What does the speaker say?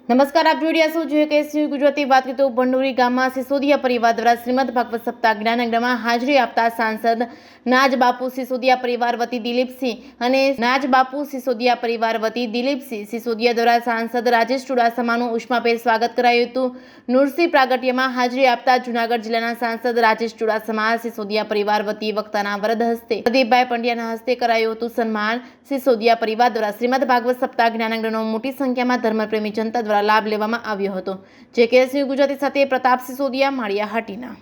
નમસ્કાર, આપ જોઈ રહ્યા છો જોઈએ કે શ્રી ગુજરાતી વાત કરીએ તો ભંડોરી ગામમાં સિસોદિયા પરિવાર દ્વારા શ્રીમદ ભાગવત સપ્તાહ જ્ઞાનયજ્ઞમાં હાજરી આપતા સાંસદ નાજબાપુ સિસોદિયા પરિવાર વતી દિલીપસિંહ અને નાજબાપુ સિસોદિયા પરિવાર વતી દિલીપસિંહ સિસોદિયા દ્વારા સાંસદ રાજેશ ચુડાસમાનું ઉષ્માભેર સ્વાગત કરાયું હતું। નૂરસિંહ પ્રાગટ્યમાં હાજરી આપતા જૂનાગઢ જિલ્લાના સાંસદ રાજેશ ચુડાસમા સિસોદિયા પરિવાર વતી વક્તાના વરદ હસ્તે પ્રદીપભાઈ પંડ્યાના હસ્તે કરાયું હતું સન્માન। સિસોદિયા પરિવાર દ્વારા શ્રીમદ ભાગવત સપ્તાહ જ્ઞાનયજ્ઞનો મોટી સંખ્યામાં ધર્મપ્રેમી જનતા દ્વારા લાભ લેવામાં આવ્યો હતો। જે કે ગુજરાતી સાથે પ્રતાપ સિસોદિયા માળિયા હાટીના।